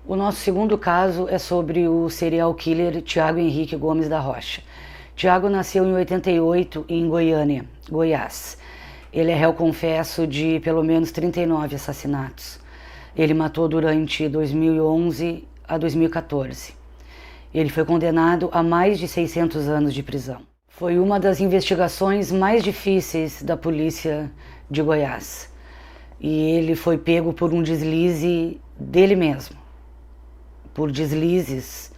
O nosso segundo caso é sobre o serial killer Tiago Henrique Gomes da Rocha. Tiago nasceu em 88 em Goiânia, Goiás. Ele é réu confesso de pelo menos 39 assassinatos. Ele matou durante 2011 a 2014. Ele foi condenado a mais de 600 anos de prisão. Foi uma das investigações mais difíceis da polícia de Goiás. E ele foi pego por um deslize dele mesmo. Por deslizes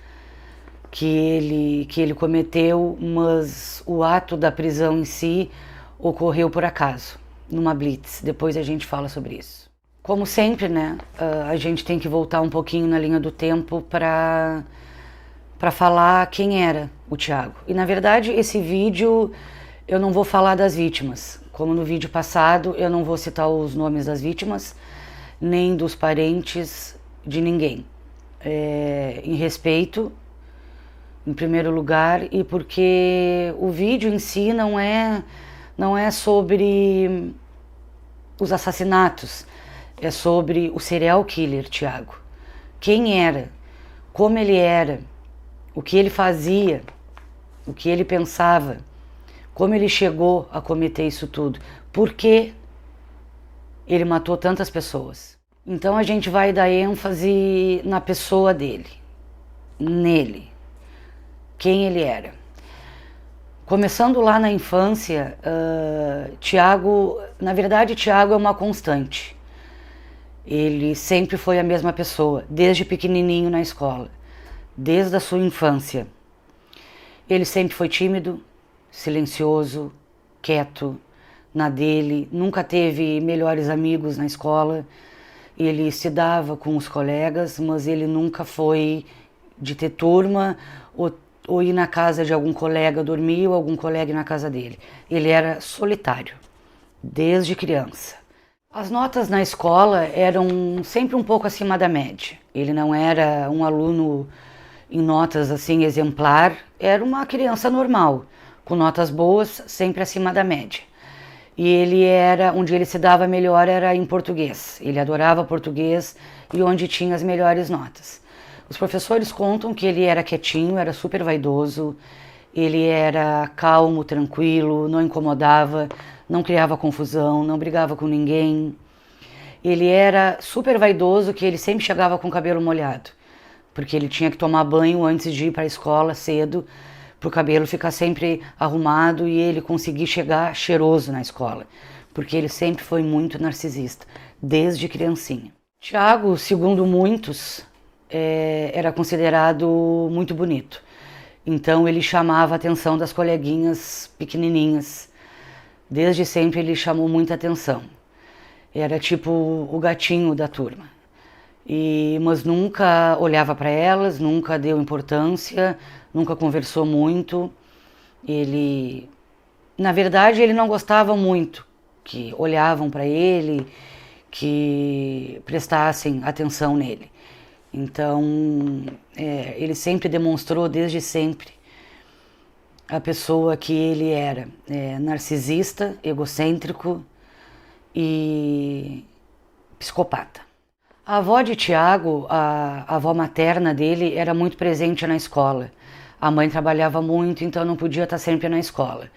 que ele cometeu, mas o ato da prisão em si ocorreu por acaso, numa blitz. Depois a gente fala sobre isso. Como sempre, né, a gente tem que voltar um pouquinho na linha do tempo para falar quem era o Tiago. E na verdade esse vídeo eu não vou falar das vítimas. Como no vídeo passado, eu não vou citar os nomes das vítimas, nem dos parentes de ninguém. Em respeito, em primeiro lugar, e porque o vídeo em si não é sobre os assassinatos, é sobre o serial killer Tiago. Quem era, como ele era, o que ele fazia, o que ele pensava, como ele chegou a cometer isso tudo, por que ele matou tantas pessoas. Então a gente vai dar ênfase na pessoa dele, nele, quem ele era. Começando lá na infância, Tiago, na verdade Tiago é uma constante. Ele sempre foi a mesma pessoa, desde pequenininho na escola, desde a sua infância. Ele sempre foi tímido, silencioso, quieto, na dele, nunca teve melhores amigos na escola. Ele se dava com os colegas, mas ele nunca foi de ter turma ou ir na casa de algum colega dormir ou algum colega ir na casa dele. Ele era solitário, desde criança. As notas na escola eram sempre um pouco acima da média. Ele não era um aluno em notas assim exemplar, era uma criança normal, com notas boas, sempre acima da média. E ele era, onde ele se dava melhor era em português. Ele adorava português e onde tinha as melhores notas. Os professores contam que ele era quietinho, era super vaidoso, ele era calmo, tranquilo, não incomodava, não criava confusão, não brigava com ninguém. Ele era super vaidoso, que ele sempre chegava com o cabelo molhado, porque ele tinha que tomar banho antes de ir para a escola cedo, para o cabelo ficar sempre arrumado e ele conseguir chegar cheiroso na escola, porque ele sempre foi muito narcisista, desde criancinha. Tiago, segundo muitos, era considerado muito bonito, então ele chamava a atenção das coleguinhas pequenininhas, desde sempre ele chamou muita atenção, era tipo o gatinho da turma. Mas nunca olhava para elas, nunca deu importância, nunca conversou muito. Ele, na verdade, ele não gostava muito que olhavam para ele, que prestassem atenção nele. Então, ele sempre demonstrou, desde sempre, a pessoa que ele era, narcisista, egocêntrico e psicopata. A avó de Tiago, a avó materna dele, era muito presente na escola. A mãe trabalhava muito, então não podia estar sempre na escola.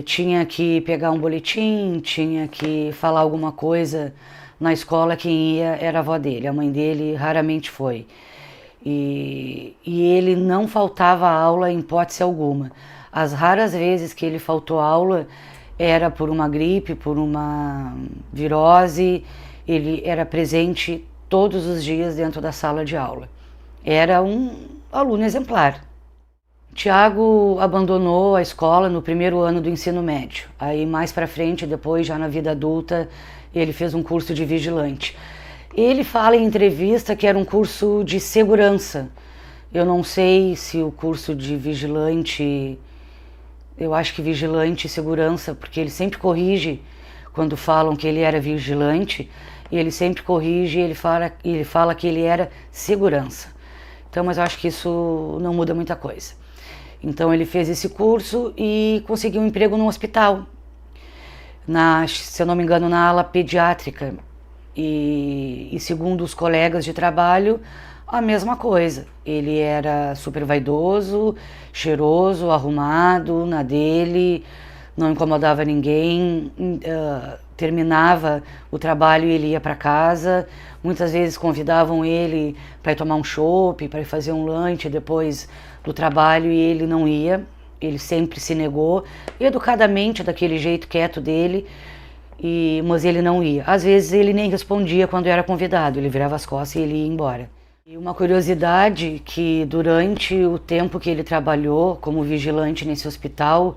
Tinha que pegar um boletim, tinha que falar alguma coisa na escola, quem ia era a avó dele. A mãe dele raramente foi. E ele não faltava aula em hipótese alguma. As raras vezes que ele faltou aula era por uma gripe, por uma virose. Ele era presente todos os dias dentro da sala de aula. Era um aluno exemplar. Tiago abandonou a escola no primeiro ano do ensino médio. Aí mais para frente, depois já na vida adulta, ele fez um curso de vigilante. Ele fala em entrevista que era um curso de segurança. Eu não sei se o curso de vigilante, eu acho que vigilante e segurança, porque ele sempre corrige quando falam que ele era vigilante, e ele sempre corrige, ele fala que ele era segurança. Então, mas eu acho que isso não muda muita coisa. Então ele fez esse curso e conseguiu um emprego no hospital, se eu não me engano, na ala pediátrica. E segundo os colegas de trabalho, a mesma coisa. Ele era super vaidoso, cheiroso, arrumado, na dele, não incomodava ninguém, terminava o trabalho e ele ia para casa. Muitas vezes convidavam ele para ir tomar um chopp, para ir fazer um lanche depois do trabalho e ele não ia. Ele sempre se negou, educadamente, daquele jeito quieto dele, mas ele não ia. Às vezes ele nem respondia quando era convidado, ele virava as costas e ele ia embora. E uma curiosidade que durante o tempo que ele trabalhou como vigilante nesse hospital,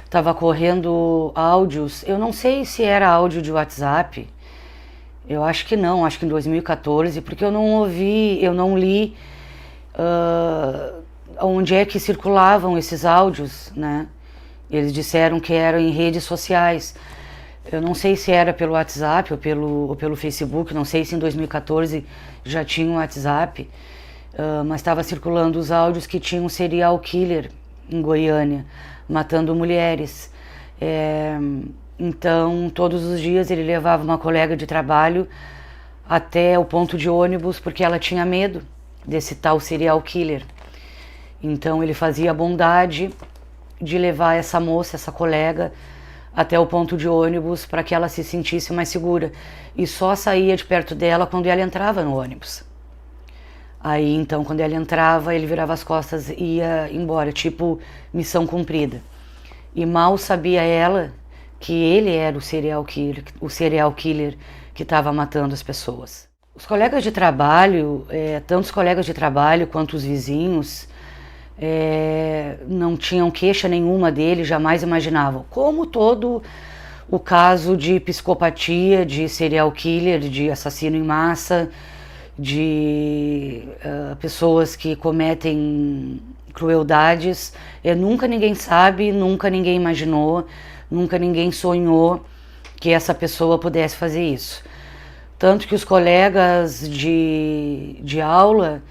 estava correndo áudios, eu não sei se era áudio de WhatsApp, eu acho que não, acho que em 2014, porque eu não ouvi, eu não li onde é que circulavam esses áudios, né? Eles disseram que eram em redes sociais. Eu não sei se era pelo WhatsApp ou pelo Facebook, não sei se em 2014 já tinha um WhatsApp, mas estava circulando os áudios que tinha um serial killer em Goiânia, matando mulheres. Então, todos os dias ele levava uma colega de trabalho até o ponto de ônibus porque ela tinha medo desse tal serial killer. Então ele fazia a bondade de levar essa moça, essa colega, até o ponto de ônibus para que ela se sentisse mais segura. E só saía de perto dela quando ela entrava no ônibus. Aí então, quando ela entrava, ele virava as costas e ia embora, tipo missão cumprida. E mal sabia ela que ele era o serial killer que estava matando as pessoas. Os colegas de trabalho, tanto os colegas de trabalho quanto os vizinhos, não tinham queixa nenhuma dele, jamais imaginavam. Como todo o caso de psicopatia, de serial killer, de assassino em massa, de pessoas que cometem crueldades, nunca ninguém sabe, nunca ninguém imaginou, nunca ninguém sonhou que essa pessoa pudesse fazer isso. Tanto que os colegas de aula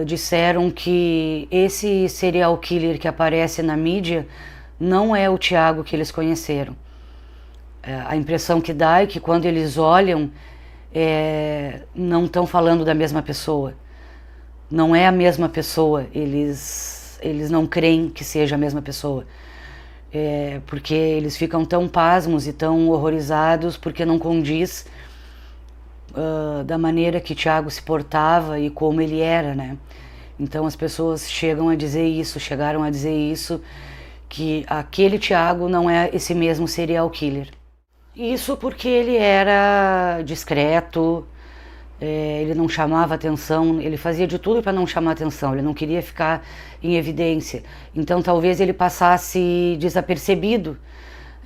disseram que esse serial killer que aparece na mídia não é o Tiago que eles conheceram. A impressão que dá é que quando eles olham, não estão falando da mesma pessoa. Não é a mesma pessoa, eles não creem que seja a mesma pessoa. Porque eles ficam tão pasmos e tão horrorizados porque não condiz da maneira que Tiago se portava e como ele era, né? Então as pessoas chegaram a dizer isso, que aquele Tiago não é esse mesmo serial killer. Isso porque ele era discreto, ele não chamava atenção, ele fazia de tudo para não chamar atenção, ele não queria ficar em evidência. Então talvez ele passasse desapercebido.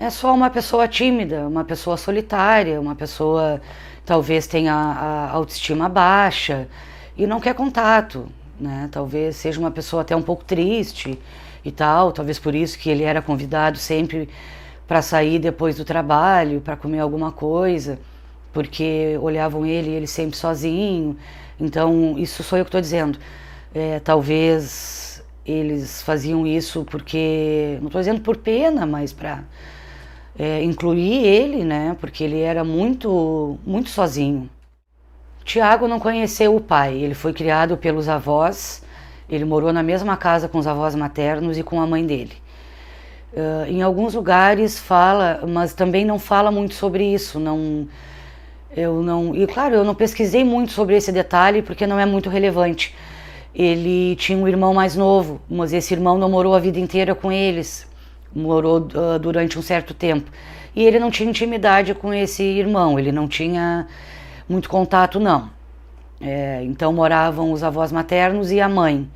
É só uma pessoa tímida, uma pessoa solitária, uma pessoa talvez tenha a autoestima baixa e não quer contato, né? Talvez seja uma pessoa até um pouco triste e tal, talvez por isso que ele era convidado sempre para sair depois do trabalho, para comer alguma coisa, porque olhavam ele sempre sozinho. Então, isso sou eu que estou dizendo. Talvez eles faziam isso porque, não estou dizendo por pena, mas para incluir ele, né? Porque ele era muito, muito sozinho. Tiago não conheceu o pai, ele foi criado pelos avós, ele morou na mesma casa com os avós maternos e com a mãe dele. Em alguns lugares fala, mas também não fala muito sobre isso. E claro, eu não pesquisei muito sobre esse detalhe porque não é muito relevante. Ele tinha um irmão mais novo, mas esse irmão não morou a vida inteira com eles. Morou durante um certo tempo. E ele não tinha intimidade com esse irmão, ele não tinha muito contato, não. Então moravam os avós maternos e a mãe.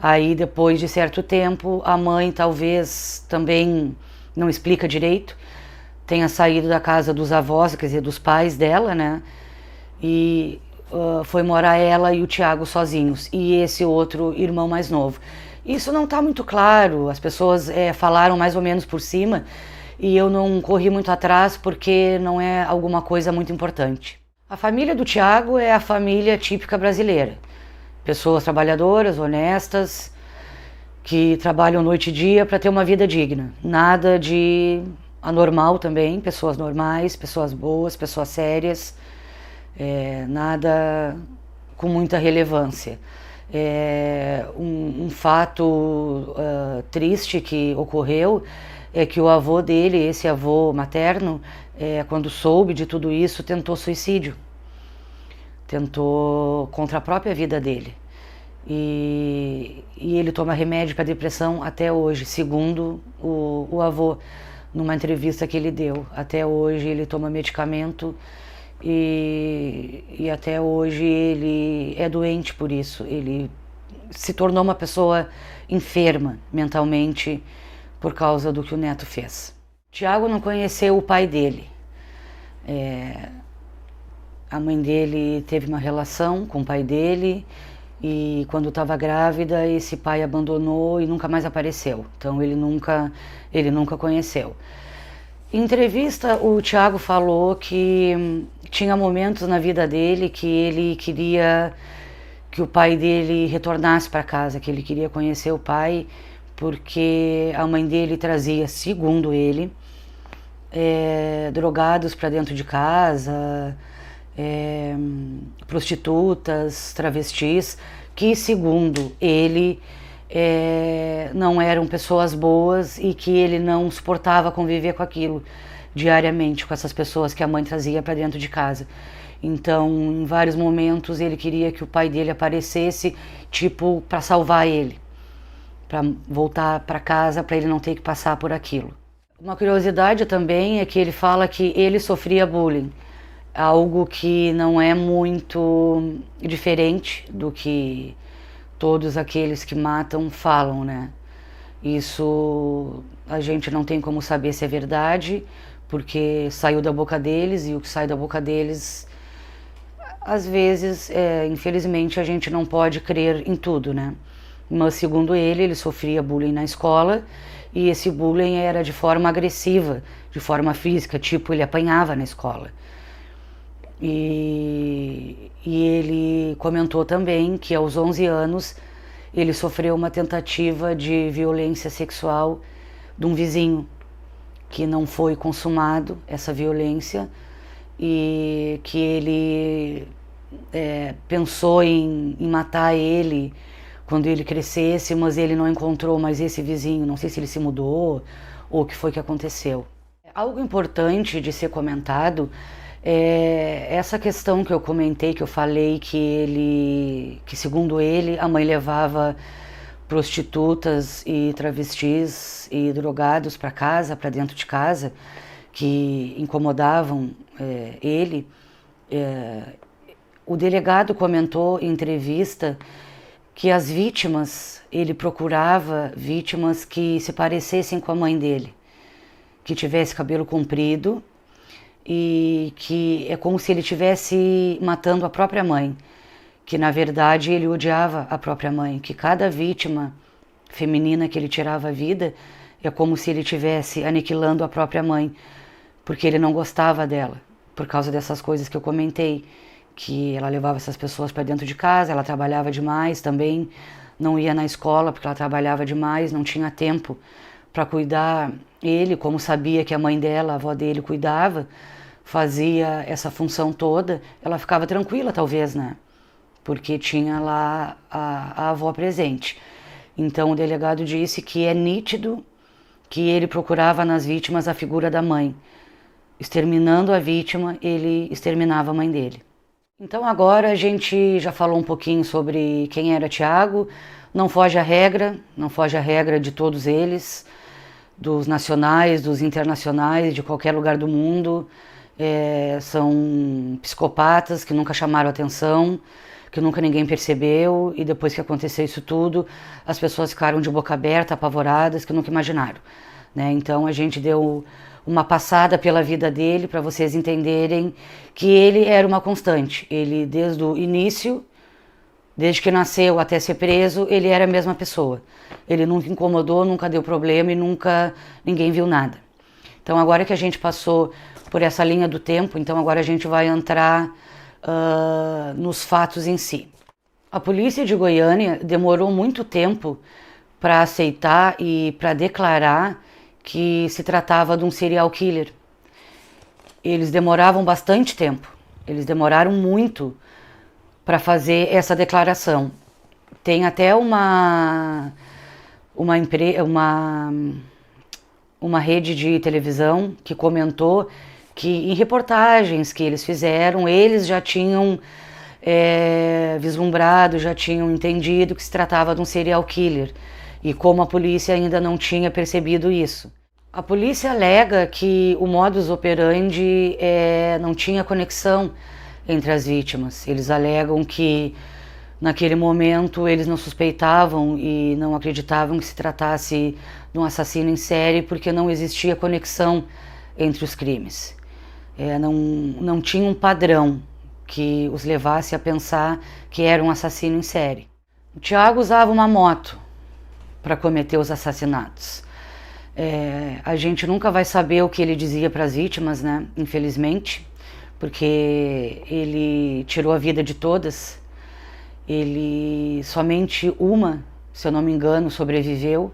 Aí depois de certo tempo, a mãe talvez também não explica direito, tenha saído da casa dos avós, quer dizer, dos pais dela, né? E foi morar ela e o Tiago sozinhos, e esse outro irmão mais novo. Isso não está muito claro, as pessoas falaram mais ou menos por cima, e eu não corri muito atrás porque não é alguma coisa muito importante. A família do Tiago é a família típica brasileira. Pessoas trabalhadoras, honestas, que trabalham noite e dia para ter uma vida digna. Nada de anormal também, pessoas normais, pessoas boas, pessoas sérias. nada com muita relevância. Um fato triste que ocorreu é que o avô dele, esse avô materno, quando soube de tudo isso, tentou suicídio. Tentou contra a própria vida dele. E ele toma remédio para depressão até hoje, segundo o avô, numa entrevista que ele deu. Até hoje ele toma medicamento e até hoje ele é doente por isso. Ele se tornou uma pessoa enferma mentalmente por causa do que o neto fez. Tiago não conheceu o pai dele. A mãe dele teve uma relação com o pai dele e quando estava grávida esse pai abandonou e nunca mais apareceu. Então ele nunca conheceu. Em entrevista o Tiago falou que tinha momentos na vida dele que ele queria que o pai dele retornasse para casa, que ele queria conhecer o pai, porque a mãe dele trazia, segundo ele, drogados para dentro de casa, prostitutas, travestis, que segundo ele não eram pessoas boas e que ele não suportava conviver com aquilo diariamente, com essas pessoas que a mãe trazia para dentro de casa. Então, em vários momentos ele queria que o pai dele aparecesse, tipo, para salvar ele, para voltar para casa, para ele não ter que passar por aquilo. Uma curiosidade também é que ele fala que ele sofria bullying, algo que não é muito diferente do que todos aqueles que matam falam, né? Isso a gente não tem como saber se é verdade, porque saiu da boca deles e o que sai da boca deles, às vezes, infelizmente, a gente não pode crer em tudo, né? Mas segundo ele sofria bullying na escola e esse bullying era de forma agressiva, de forma física, tipo, ele apanhava na escola. E ele comentou também que aos 11 anos ele sofreu uma tentativa de violência sexual de um vizinho, que não foi consumado essa violência e que ele pensou em matar ele quando ele crescesse, mas ele não encontrou mais esse vizinho, não sei se ele se mudou ou o que foi que aconteceu. Algo importante de ser comentado essa questão que eu comentei, que eu falei que segundo ele, a mãe levava prostitutas e travestis e drogados para casa, para dentro de casa, que incomodavam ele. O delegado comentou em entrevista que as vítimas, ele procurava vítimas que se parecessem com a mãe dele, que tivesse cabelo comprido, e que é como se ele estivesse matando a própria mãe, que na verdade ele odiava a própria mãe, que cada vítima feminina que ele tirava a vida é como se ele estivesse aniquilando a própria mãe, porque ele não gostava dela, por causa dessas coisas que eu comentei, que ela levava essas pessoas para dentro de casa, ela trabalhava demais também, não ia na escola porque ela trabalhava demais, não tinha tempo para cuidar ele, como sabia que a mãe dela, a avó dele, cuidava, fazia essa função toda, ela ficava tranquila talvez, né? Porque tinha lá a avó presente. Então o delegado disse que é nítido que ele procurava nas vítimas a figura da mãe. Exterminando a vítima, ele exterminava a mãe dele. Então agora a gente já falou um pouquinho sobre quem era Tiago, não foge à regra, não foge à regra de todos eles, dos nacionais, dos internacionais, de qualquer lugar do mundo. São psicopatas que nunca chamaram atenção, que nunca ninguém percebeu, e depois que aconteceu isso tudo, as pessoas ficaram de boca aberta, apavoradas, que nunca imaginaram, né? Então a gente deu uma passada pela vida dele para vocês entenderem que ele era uma constante. Ele, desde o início, desde que nasceu até ser preso, ele era a mesma pessoa. Ele nunca incomodou, nunca deu problema e nunca ninguém viu nada. Então agora que a gente passou por essa linha do tempo, então agora a gente vai entrar nos fatos em si. A polícia de Goiânia demorou muito tempo para aceitar e para declarar que se tratava de um serial killer. Eles demoravam bastante tempo Eles demoraram muito para fazer essa declaração. Tem até uma rede de televisão que comentou que em reportagens que eles fizeram, eles já tinham vislumbrado, já tinham entendido que se tratava de um serial killer, e como a polícia ainda não tinha percebido isso. A polícia alega que o modus operandi não tinha conexão entre as vítimas. Eles alegam que naquele momento eles não suspeitavam e não acreditavam que se tratasse de um assassino em série porque não existia conexão entre os crimes. Não tinha um padrão que os levasse a pensar que era um assassino em série. O Tiago usava uma moto para cometer os assassinatos. A gente nunca vai saber o que ele dizia para as vítimas, né? Infelizmente, porque ele tirou a vida de todas. Ele somente uma, se eu não me engano, sobreviveu.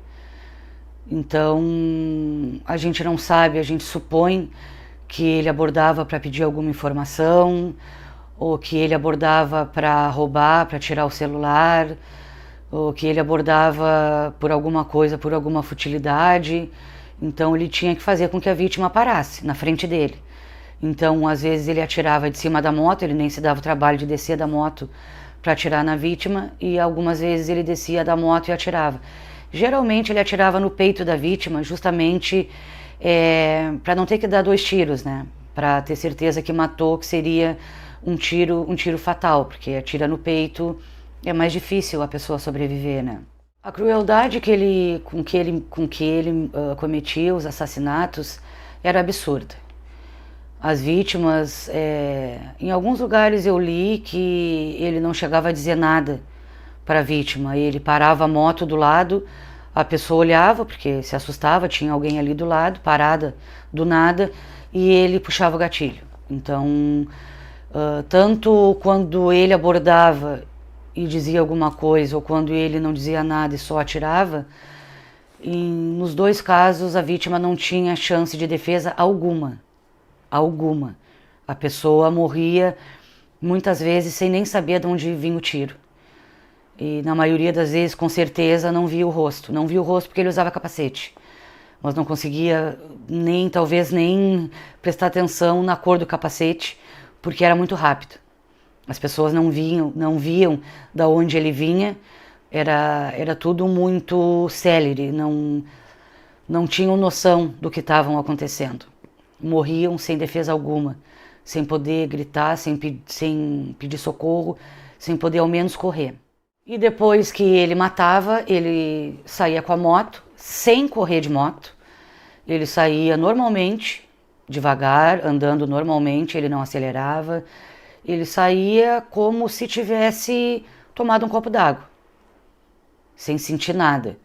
Então a gente não sabe, a gente supõe que ele abordava para pedir alguma informação, ou que ele abordava para roubar, para tirar o celular, ou que ele abordava por alguma coisa, por alguma futilidade. Então ele tinha que fazer com que a vítima parasse na frente dele. Então às vezes ele atirava de cima da moto, ele nem se dava o trabalho de descer da moto para atirar na vítima, e algumas vezes ele descia da moto e atirava. Geralmente ele atirava no peito da vítima, justamente para não ter que dar 2 tiros, né? Para ter certeza que matou, que seria um tiro fatal, porque atira no peito, é mais difícil a pessoa sobreviver, né? A crueldade com que ele cometia os assassinatos era absurda. As vítimas, em alguns lugares eu li que ele não chegava a dizer nada para a vítima. Ele parava a moto do lado, a pessoa olhava, porque se assustava, tinha alguém ali do lado, parada do nada, e ele puxava o gatilho. Então, tanto quando ele abordava e dizia alguma coisa, ou quando ele não dizia nada e só atirava, nos 2 casos a vítima não tinha chance de defesa alguma. A pessoa morria muitas vezes sem nem saber de onde vinha o tiro. E na maioria das vezes, com certeza, não via o rosto. Não via o rosto porque ele usava capacete. Mas não conseguia talvez nem prestar atenção na cor do capacete, porque era muito rápido. As pessoas não viam da onde ele vinha. Era tudo muito célere, não tinham noção do que estavam acontecendo. Morriam sem defesa alguma, sem poder gritar, sem pedir socorro, sem poder ao menos correr. E depois que ele matava, ele saía com a moto, sem correr de moto. Ele saía normalmente, devagar, andando normalmente, ele não acelerava. Ele saía como se tivesse tomado um copo d'água, sem sentir nada.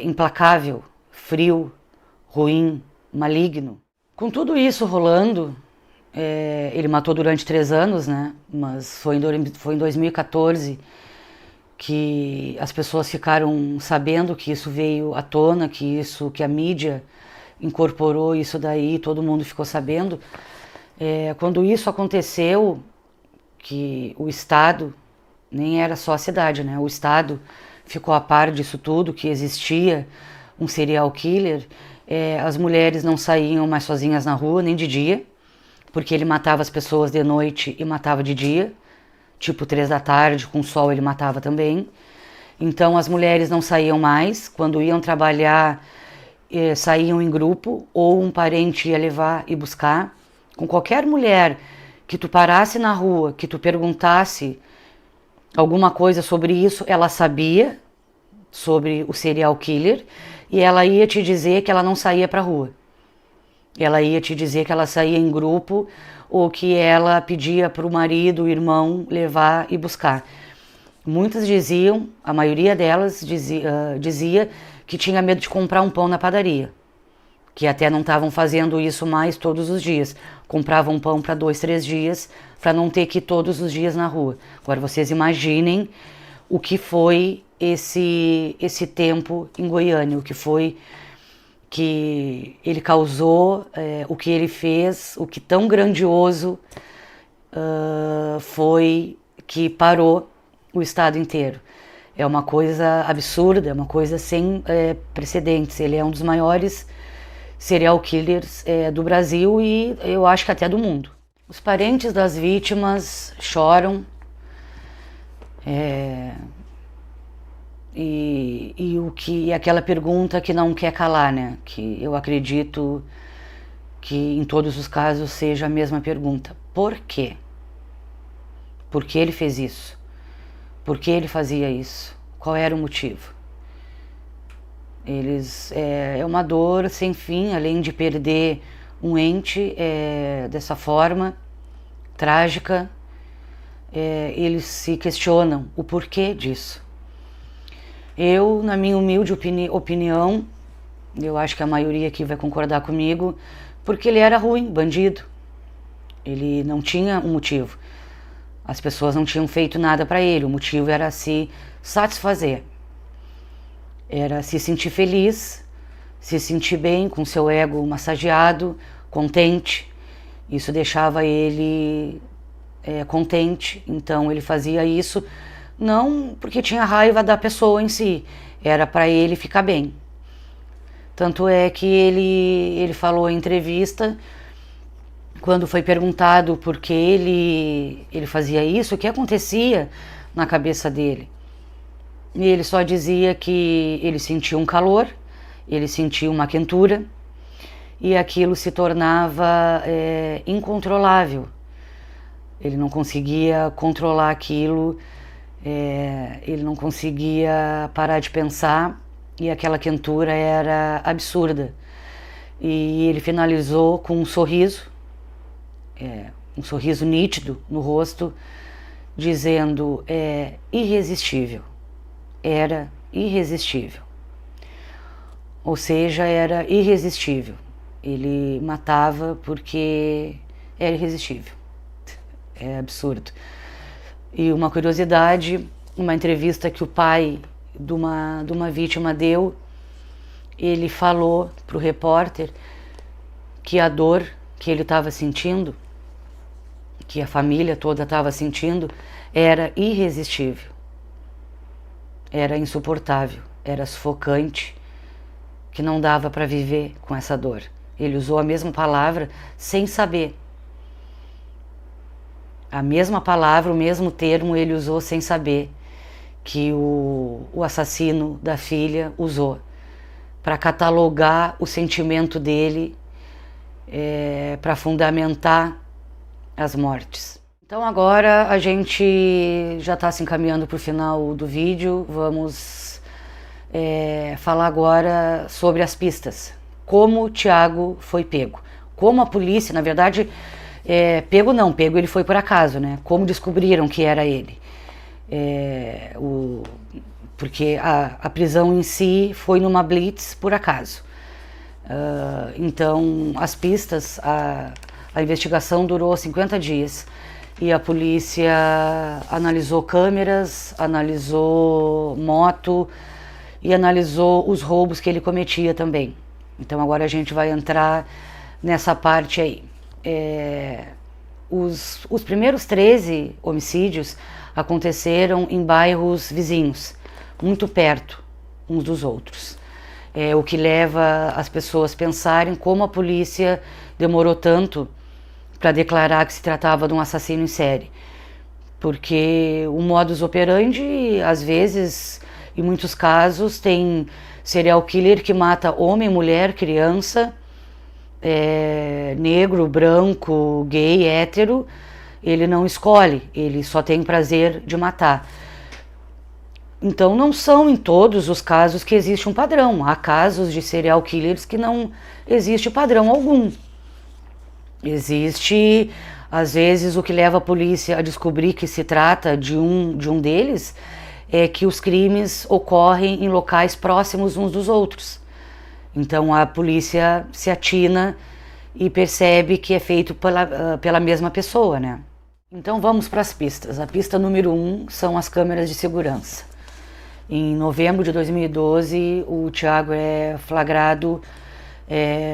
Implacável, frio, ruim, maligno. Com tudo isso rolando, ele matou durante 3 anos, né? Mas foi em 2014 que as pessoas ficaram sabendo que isso veio à tona, que a mídia incorporou isso daí, todo mundo ficou sabendo. Quando isso aconteceu, que o Estado, nem era só a cidade, né? O Estado ficou a par disso tudo, que existia um serial killer. As mulheres não saíam mais sozinhas na rua, nem de dia, porque ele matava as pessoas de noite e matava de dia, tipo 3 da tarde, com sol ele matava também. Então as mulheres não saíam mais, quando iam trabalhar, saíam em grupo, ou um parente ia levar e buscar. Com qualquer mulher que tu parasse na rua, que tu perguntasse alguma coisa sobre isso, ela sabia sobre o serial killer, e ela ia te dizer que ela não saía para a rua. Ela ia te dizer que ela saía em grupo, ou que ela pedia para o marido, o irmão, levar e buscar. Muitas diziam, a maioria delas dizia que tinha medo de comprar um pão na padaria, que até não estavam fazendo isso mais todos os dias. Compravam pão para 2, 3 dias, para não ter que ir todos os dias na rua. Agora vocês imaginem o que foi esse tempo em Goiânia, o que foi que ele causou, o que ele fez, o que tão grandioso foi que parou o estado inteiro. É uma coisa absurda, é uma coisa sem precedentes. Ele é um dos maiores serial killers do Brasil e eu acho que até do mundo. Os parentes das vítimas choram e aquela pergunta que não quer calar, né? Que eu acredito que em todos os casos seja a mesma pergunta. Por quê? Por que ele fez isso? Por que ele fazia isso? Qual era o motivo? É uma dor sem fim, além de perder um ente dessa forma trágica, eles se questionam o porquê disso. Eu, na minha humilde opinião, eu acho que a maioria aqui vai concordar comigo, porque ele era ruim, bandido. Ele não tinha um motivo. As pessoas não tinham feito nada para ele, o motivo era se satisfazer. Era se sentir feliz, se sentir bem, com seu ego massageado, contente. Isso deixava ele contente, então ele fazia isso não porque tinha raiva da pessoa em si, era para ele ficar bem. Tanto é que ele falou em entrevista, quando foi perguntado por que ele fazia isso, o que acontecia na cabeça dele. E ele só dizia que ele sentia um calor, ele sentia uma quentura, e aquilo se tornava incontrolável. Ele não conseguia controlar aquilo, ele não conseguia parar de pensar, e aquela quentura era absurda. E ele finalizou com um sorriso nítido no rosto, dizendo irresistível. Era irresistível. Ou seja, era irresistível. Ele matava porque era irresistível. É absurdo. E uma curiosidade, uma entrevista que o pai de uma vítima deu, ele falou para o repórter que a dor que ele estava sentindo, que a família toda estava sentindo, era irresistível. Era insuportável, era sufocante, que não dava para viver com essa dor. Ele usou a mesma palavra sem saber. A mesma palavra, o mesmo termo ele usou sem saber que o assassino da filha usou para catalogar o sentimento dele, para fundamentar as mortes. Então agora a gente já está se encaminhando para o final do vídeo, vamos falar agora sobre as pistas. Como o Thiago foi pego, como a polícia, na verdade, pego ele foi por acaso, né? Como descobriram que era ele. Porque a prisão em si foi numa blitz por acaso. Então as pistas, a investigação durou 50 dias e a polícia analisou câmeras, analisou moto e analisou os roubos que ele cometia também. Então agora a gente vai entrar nessa parte aí. Os primeiros 13 homicídios aconteceram em bairros vizinhos, muito perto uns dos outros. O que leva as pessoas a pensarem como a polícia demorou tanto para declarar que se tratava de um assassino em série. Porque o modus operandi, às vezes, em muitos casos, tem serial killer que mata homem, mulher, criança, negro, branco, gay, hétero. Ele não escolhe, ele só tem prazer de matar. Então não são em todos os casos que existe um padrão. Há casos de serial killers que não existe padrão algum. Existe, às vezes, o que leva a polícia a descobrir que se trata de um deles é que os crimes ocorrem em locais próximos uns dos outros. Então a polícia se atina e percebe que é feito pela mesma pessoa, né? Então vamos para as pistas. A pista número 1 são as câmeras de segurança. Em novembro de 2012, o Thiago é flagrado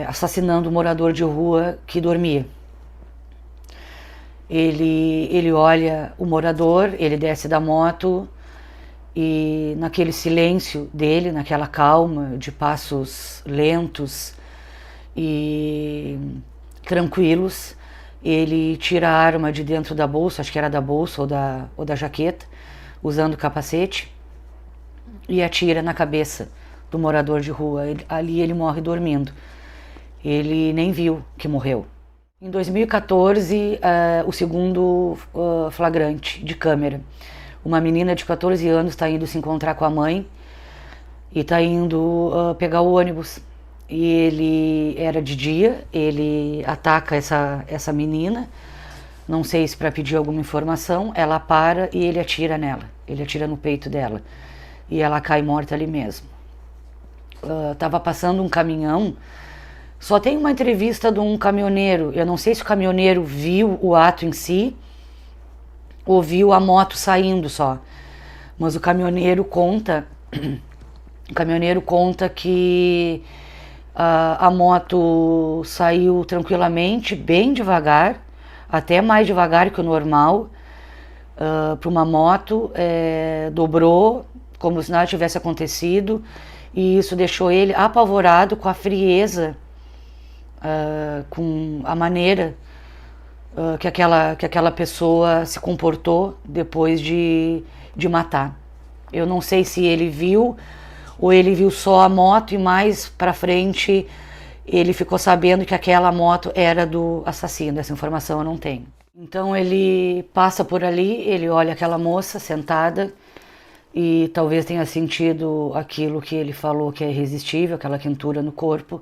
assassinando um morador de rua que dormia. Ele olha o morador, ele desce da moto e naquele silêncio dele, naquela calma de passos lentos e tranquilos, ele tira a arma de dentro da bolsa, acho que era da bolsa ou da jaqueta, usando o capacete, e atira na cabeça do morador de rua. Ali ele morre dormindo. Ele nem viu que morreu. Em 2014, o segundo flagrante de câmera. Uma menina de 14 anos está indo se encontrar com a mãe e está indo pegar o ônibus. E ele era de dia, ele ataca essa menina, não sei se para pedir alguma informação, ela para e ele atira nela, ele atira no peito dela e ela cai morta ali mesmo. Tava passando um caminhão, só tem uma entrevista de um caminhoneiro, eu não sei se o caminhoneiro viu o ato em si ou viu a moto saindo só, mas o caminhoneiro conta que a moto saiu tranquilamente, bem devagar, até mais devagar que o normal, para uma moto, dobrou como se nada tivesse acontecido, e isso deixou ele apavorado com a frieza, com a maneira que aquela pessoa se comportou depois de matar. Eu não sei se ele viu ou ele viu só a moto e mais pra frente ele ficou sabendo que aquela moto era do assassino. Essa informação eu não tenho. Então ele passa por ali, ele olha aquela moça sentada e talvez tenha sentido aquilo que ele falou que é irresistível, aquela quentura no corpo,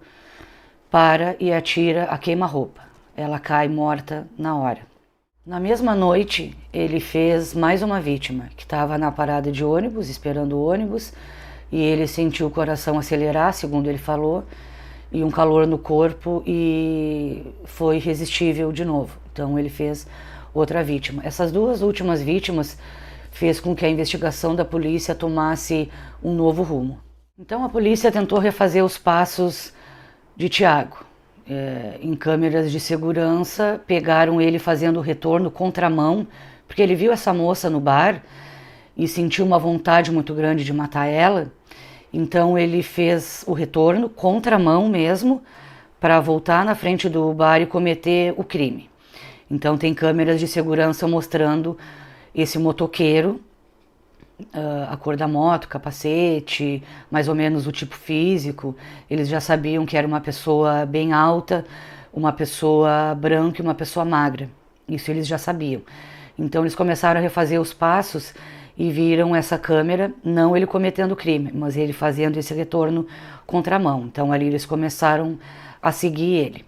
para e atira a queima-roupa. Ela cai morta na hora. Na mesma noite ele fez mais uma vítima que estava na parada de ônibus, esperando o ônibus, e ele sentiu o coração acelerar, segundo ele falou, e um calor no corpo, e foi irresistível de novo. Então ele fez outra vítima. Essas duas últimas vítimas fez com que a investigação da polícia tomasse um novo rumo. Então a polícia tentou refazer os passos de Tiago. Em câmeras de segurança, pegaram ele fazendo o retorno contramão, porque ele viu essa moça no bar e sentiu uma vontade muito grande de matar ela. Então ele fez o retorno, contramão mesmo, para voltar na frente do bar e cometer o crime. Então tem câmeras de segurança mostrando esse motoqueiro, a cor da moto, capacete, mais ou menos o tipo físico. Eles já sabiam que era uma pessoa bem alta, uma pessoa branca e uma pessoa magra. Isso eles já sabiam. Então eles começaram a refazer os passos e viram essa câmera, não ele cometendo o crime, mas ele fazendo esse retorno contramão. Então ali eles começaram a seguir ele.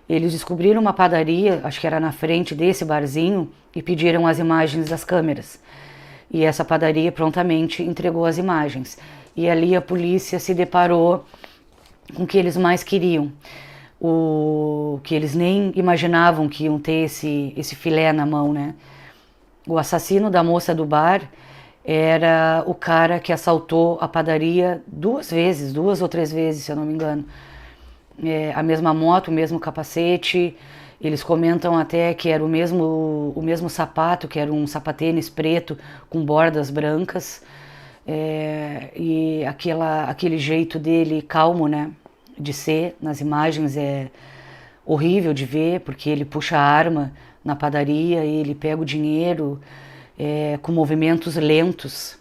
Eles descobriram uma padaria, acho que era na frente desse barzinho, e pediram as imagens das câmeras. E essa padaria prontamente entregou as imagens. E ali a polícia se deparou com o que eles mais queriam. O que eles nem imaginavam que iam ter esse filé na mão, né? O assassino da moça do bar era o cara que assaltou a padaria duas ou três vezes, se eu não me engano. A mesma moto, o mesmo capacete. Eles comentam até que era o mesmo sapato, que era um sapatênis preto com bordas brancas. E aquele jeito dele calmo, né, de ser nas imagens é horrível de ver, porque ele puxa a arma na padaria e ele pega o dinheiro com movimentos lentos.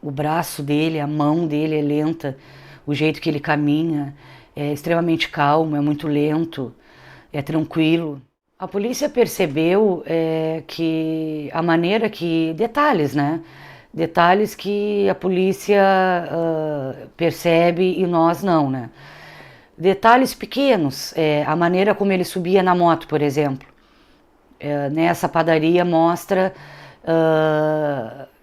O braço dele, a mão dele é lenta, o jeito que ele caminha é extremamente calmo, é muito lento, é tranquilo. A polícia percebeu que a maneira que... detalhes, né? Detalhes que a polícia percebe e nós não, né? Detalhes pequenos, a maneira como ele subia na moto, por exemplo. Nessa padaria mostra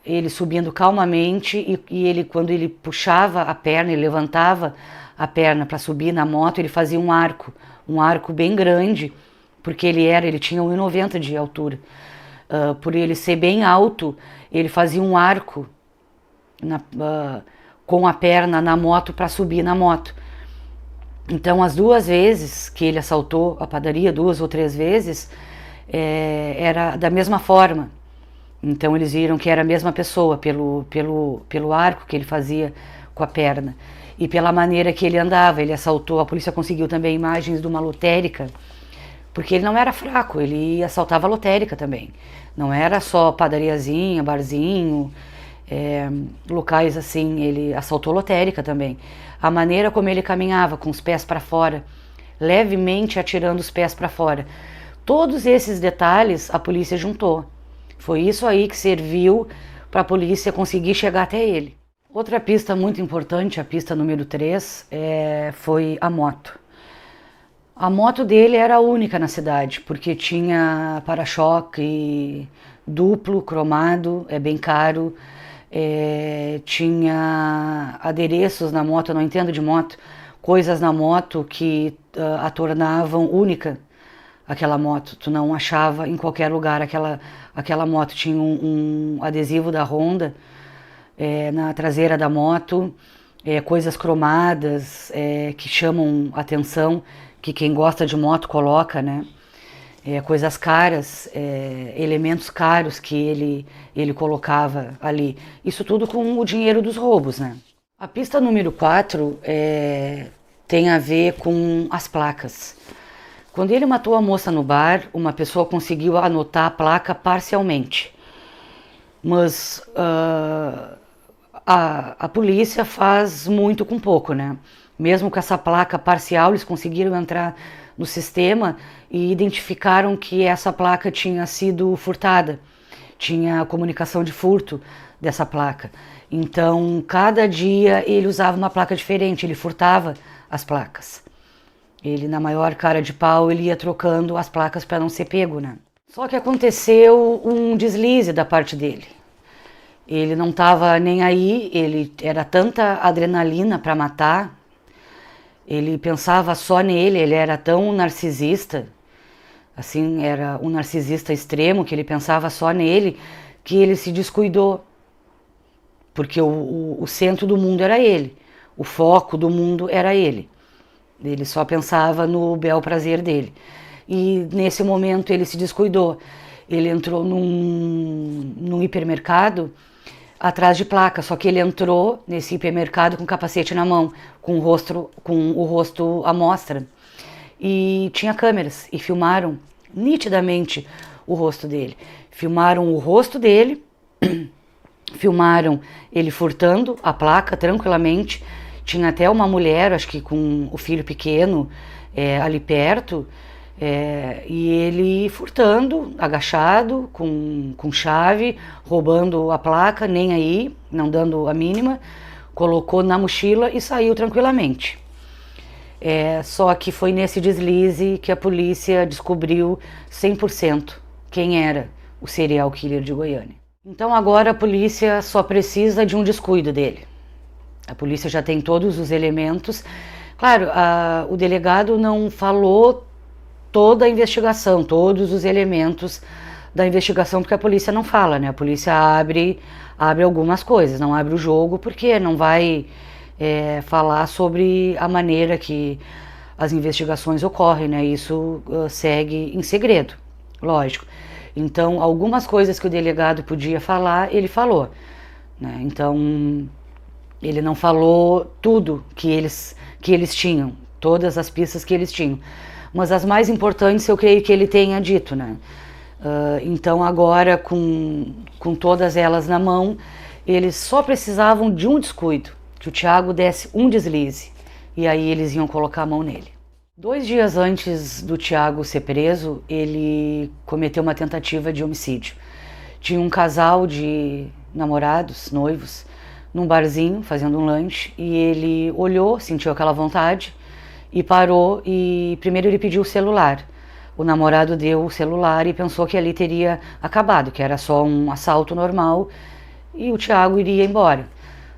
ele subindo calmamente e ele, quando ele puxava a perna e levantava a perna para subir na moto, ele fazia um arco bem grande, porque ele tinha 1,90 de altura. Por ele ser bem alto, ele fazia um arco com a perna na moto para subir na moto. Então as duas vezes que ele assaltou a padaria, 2 ou 3 vezes, era da mesma forma. Então eles viram que era a mesma pessoa pelo arco que ele fazia com a perna e pela maneira que ele andava. Ele assaltou, a polícia conseguiu também imagens de uma lotérica, porque ele não era fraco, ele assaltava a lotérica também. Não era só padariazinha, barzinho, locais assim, ele assaltou lotérica também. A maneira como ele caminhava, com os pés para fora, levemente atirando os pés para fora. Todos esses detalhes a polícia juntou. Foi isso aí que serviu para a polícia conseguir chegar até ele. Outra pista muito importante, a pista número 3, foi a moto. A moto dele era a única na cidade, porque tinha para-choque duplo, cromado, é bem caro. Tinha adereços na moto, eu não entendo de moto, coisas na moto que a tornavam única. Aquela moto, tu não achava em qualquer lugar aquela moto. Tinha um adesivo da Honda na traseira da moto, coisas cromadas que chamam atenção, que quem gosta de moto coloca, né? Coisas caras, elementos caros que ele colocava ali. Isso tudo com o dinheiro dos roubos, né? A pista número 4 tem a ver com as placas. Quando ele matou a moça no bar, uma pessoa conseguiu anotar a placa parcialmente. Mas a polícia faz muito com pouco, né? Mesmo com essa placa parcial, eles conseguiram entrar no sistema e identificaram que essa placa tinha sido furtada. Tinha comunicação de furto dessa placa. Então, cada dia ele usava uma placa diferente, ele furtava as placas. Ele, na maior cara de pau, ele ia trocando as placas para não ser pego, né? Só que aconteceu um deslize da parte dele. Ele não estava nem aí, ele era tanta adrenalina para matar, ele pensava só nele, ele era tão narcisista, assim, era um narcisista extremo, que ele pensava só nele, que ele se descuidou. Porque o centro do mundo era ele, o foco do mundo era ele. Ele só pensava no bel prazer dele. E nesse momento ele se descuidou. Ele entrou num hipermercado atrás de placa, só que ele entrou nesse hipermercado com capacete na mão, com o rosto à mostra. E tinha câmeras e filmaram nitidamente o rosto dele. Filmaram o rosto dele, filmaram ele furtando a placa tranquilamente. Tinha até uma mulher, acho que com o filho pequeno, ali perto, e ele furtando, agachado, com chave, roubando a placa, nem aí, não dando a mínima, colocou na mochila e saiu tranquilamente. Só que foi nesse deslize que a polícia descobriu 100% quem era o serial killer de Goiânia. Então agora a polícia só precisa de um descuido dele. A polícia já tem todos os elementos. Claro, o delegado não falou toda a investigação, todos os elementos da investigação, porque a polícia não fala, né? A polícia abre algumas coisas, não abre o jogo, porque não vai falar sobre a maneira que as investigações ocorrem, né? Isso segue em segredo, lógico. Então, algumas coisas que o delegado podia falar, ele falou, né? Então, ele não falou tudo que eles tinham, todas as pistas que eles tinham. Mas as mais importantes eu creio que ele tenha dito, né? Então agora, com todas elas na mão, eles só precisavam de um descuido, que o Thiago desse um deslize, e aí eles iam colocar a mão nele. 2 dias antes do Thiago ser preso, ele cometeu uma tentativa de homicídio. Tinha um casal de namorados, noivos, num barzinho, fazendo um lanche, e ele olhou, sentiu aquela vontade, e parou, e primeiro ele pediu o celular. O namorado deu o celular e pensou que ali teria acabado, que era só um assalto normal, e o Thiago iria embora.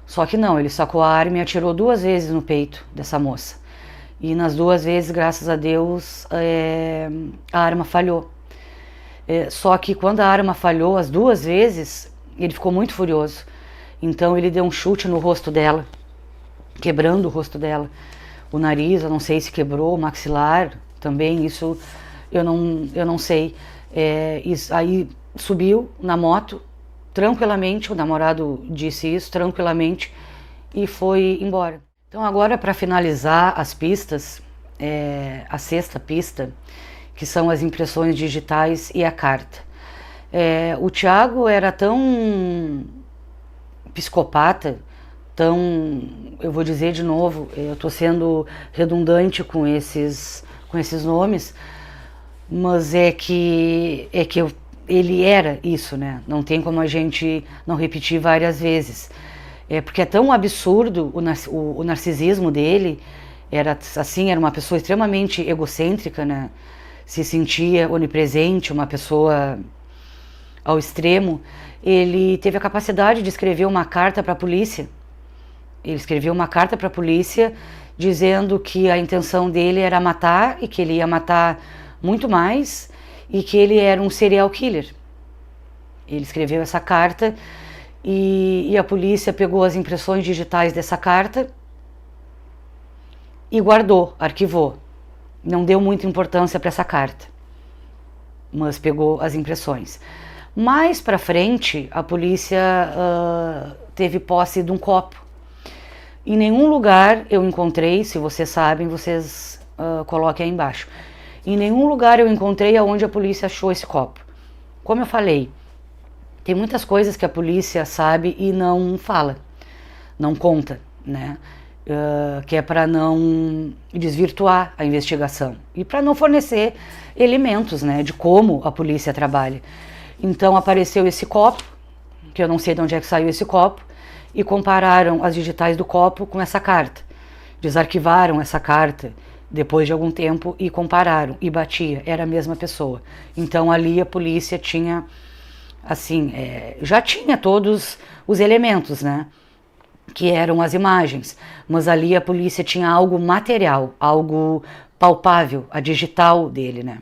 Só que não, ele sacou a arma e atirou 2 vezes no peito dessa moça. E nas 2 vezes, graças a Deus, a arma falhou. Só que quando a arma falhou as 2 vezes, ele ficou muito furioso. Então ele deu um chute no rosto dela, quebrando o rosto dela. O nariz, eu não sei se quebrou, o maxilar também, isso eu não sei. Aí subiu na moto, tranquilamente, o namorado disse isso, tranquilamente, e foi embora. Então agora, para finalizar as pistas, a sexta pista, que são as impressões digitais e a carta. O Thiago era tão psicopata, eu vou dizer de novo, eu estou sendo redundante com esses nomes, mas ele era isso, né? Não tem como a gente não repetir várias vezes. Porque é tão absurdo o narcisismo dele, era uma pessoa extremamente egocêntrica, né? Se sentia onipresente, uma pessoa ao extremo. Ele teve a capacidade de escrever uma carta para a polícia. Ele escreveu uma carta para a polícia dizendo que a intenção dele era matar e que ele ia matar muito mais e que ele era um serial killer. Ele escreveu essa carta e a polícia pegou as impressões digitais dessa carta e guardou, arquivou. Não deu muita importância para essa carta, mas pegou as impressões. Mais para frente, a polícia teve posse de um copo. Em nenhum lugar eu encontrei, se vocês sabem, vocês coloquem aí embaixo. Em nenhum lugar eu encontrei aonde a polícia achou esse copo. Como eu falei, tem muitas coisas que a polícia sabe e não fala, não conta, né? Que é para não desvirtuar a investigação e para não fornecer elementos, né, de como a polícia trabalha. Então apareceu esse copo, que eu não sei de onde é que saiu esse copo, e compararam as digitais do copo com essa carta. Desarquivaram essa carta depois de algum tempo e compararam, e batia, era a mesma pessoa. Então ali a polícia tinha, assim, já tinha todos os elementos, né, que eram as imagens, mas ali a polícia tinha algo material, algo palpável, a digital dele, né.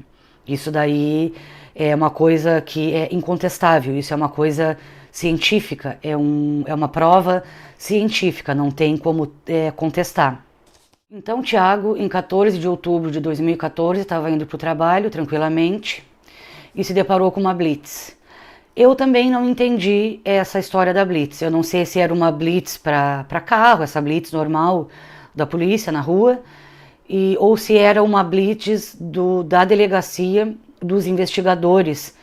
Isso daí é uma coisa que é incontestável, isso é uma coisa científica, é uma prova científica, não tem como contestar. Então, Thiago, em 14 de outubro de 2014, estava indo para o trabalho tranquilamente e se deparou com uma blitz. Eu também não entendi essa história da blitz. Eu não sei se era uma blitz para carro, essa blitz normal da polícia na rua, ou se era uma blitz da delegacia dos investigadores,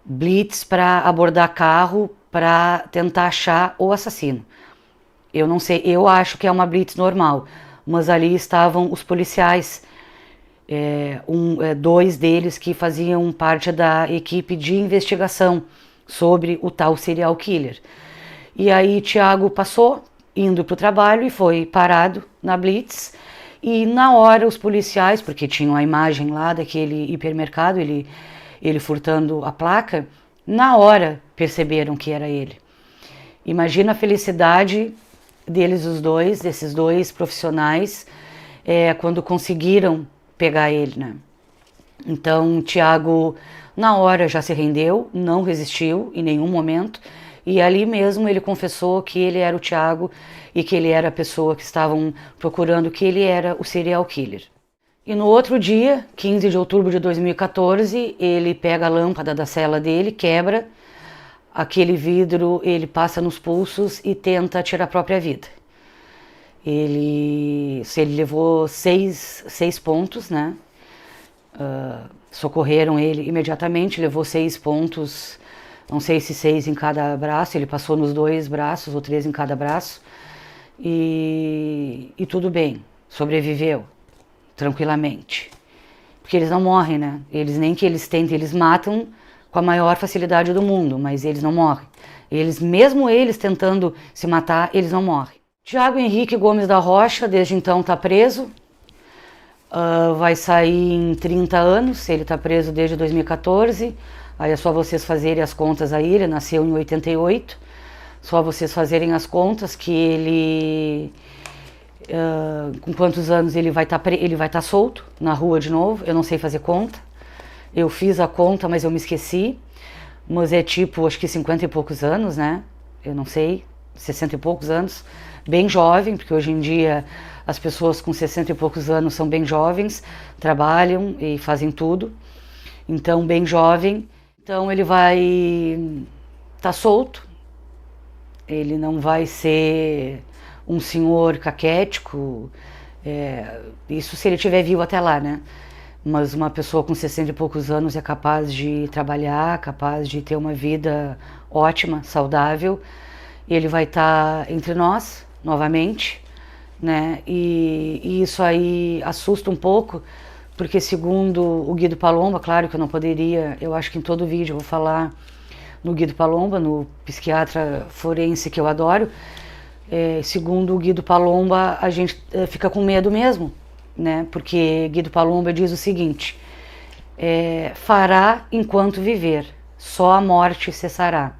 blitz para abordar carro para tentar achar o assassino. Eu não sei, eu acho que é uma blitz normal, mas ali estavam os policiais, dois deles que faziam parte da equipe de investigação sobre o tal serial killer. E aí Thiago passou, indo para o trabalho, e foi parado na blitz, e na hora os policiais, porque tinham a imagem lá daquele hipermercado, ele furtando a placa, na hora perceberam que era ele. Imagina a felicidade deles, desses dois profissionais, quando conseguiram pegar ele, né? Então, Thiago, na hora, já se rendeu, não resistiu em nenhum momento, e ali mesmo ele confessou que ele era o Thiago e que ele era a pessoa que estavam procurando, que ele era o serial killer. E no outro dia, 15 de outubro de 2014, ele pega a lâmpada da cela dele, quebra aquele vidro, ele passa nos pulsos e tenta tirar a própria vida. Ele levou seis pontos, né? Socorreram ele imediatamente, levou 6 pontos, não sei se 6 em cada braço, ele passou nos 2 braços ou 3 em cada braço, e tudo bem, sobreviveu tranquilamente, porque eles não morrem, né? Nem que eles tentem, eles matam com a maior facilidade do mundo, mas eles não morrem. Mesmo eles tentando se matar, eles não morrem. Thiago Henrique Gomes da Rocha, desde então está preso, vai sair em 30 anos, ele está preso desde 2014, aí é só vocês fazerem as contas aí, ele nasceu em 88, só vocês fazerem as contas que ele, com quantos anos ele vai estar solto na rua de novo, eu não sei fazer conta, eu fiz a conta, mas eu me esqueci, mas é tipo, acho que 50 e poucos anos, né, eu não sei, 60 e poucos anos, bem jovem, porque hoje em dia as pessoas com 60 e poucos anos são bem jovens, trabalham e fazem tudo. então bem jovem. Então ele vai estar solto, ele não vai ser um senhor caquético, isso se ele estiver vivo até lá, né? Mas uma pessoa com 60 e poucos anos é capaz de trabalhar, capaz de ter uma vida ótima, saudável. Ele vai estar entre nós novamente, né? E isso aí assusta um pouco, porque segundo o Guido Palomba, claro que eu não poderia, eu acho que em todo vídeo eu vou falar no Guido Palomba, no psiquiatra forense que eu adoro, segundo o Guido Palomba, a gente fica com medo mesmo, né? Porque Guido Palomba diz o seguinte: fará enquanto viver, só a morte cessará.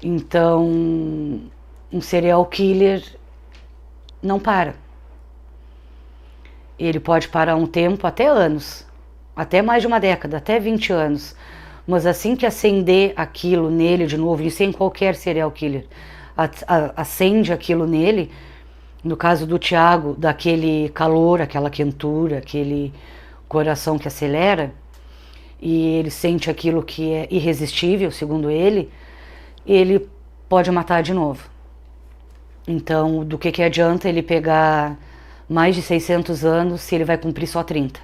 Então, um serial killer não para. Ele pode parar um tempo, até anos, até mais de uma década, até 20 anos. Mas assim que acender aquilo nele de novo, isso em qualquer serial killer, acende aquilo nele, no caso do Tiago, daquele calor, aquela quentura, aquele coração que acelera, e ele sente aquilo que é irresistível, segundo ele pode matar de novo. Então, do que adianta ele pegar mais de 600 anos se ele vai cumprir só 30?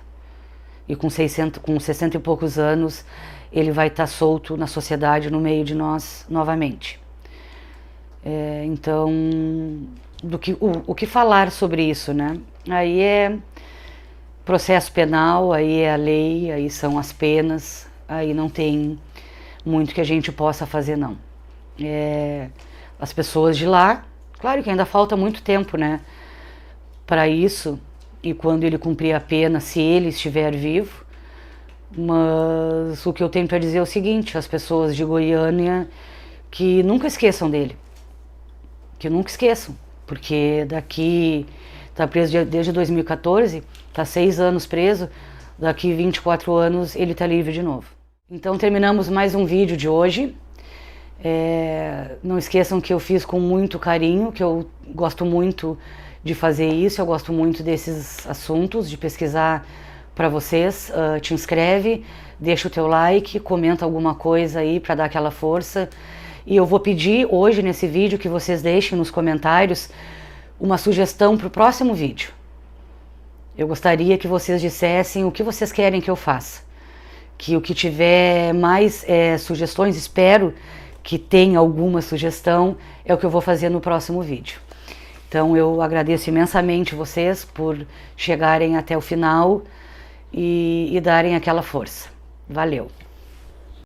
E com 60 e poucos anos, ele vai estar solto na sociedade, no meio de nós, novamente. Então, o que falar sobre isso, né? Aí é processo penal, aí é a lei, aí são as penas, aí não tem muito que a gente possa fazer, não. As pessoas de lá, claro que ainda falta muito tempo, né, para isso, e quando ele cumprir a pena, se ele estiver vivo, mas o que eu tenho para dizer é o seguinte: as pessoas de Goiânia que nunca esqueçam dele, que nunca esqueçam, porque daqui, tá preso desde 2014, tá 6 anos preso, daqui 24 anos ele tá livre de novo. Então terminamos mais um vídeo de hoje. Não esqueçam que eu fiz com muito carinho, que eu gosto muito de fazer isso, eu gosto muito desses assuntos, de pesquisar para vocês. Te inscreve, deixa o teu like, comenta alguma coisa aí para dar aquela força. E eu vou pedir hoje nesse vídeo que vocês deixem nos comentários uma sugestão para o próximo vídeo. Eu gostaria que vocês dissessem o que vocês querem que eu faça. Que o que tiver mais sugestões, espero que tenha alguma sugestão, é o que eu vou fazer no próximo vídeo. Então eu agradeço imensamente vocês por chegarem até o final e darem aquela força. Valeu!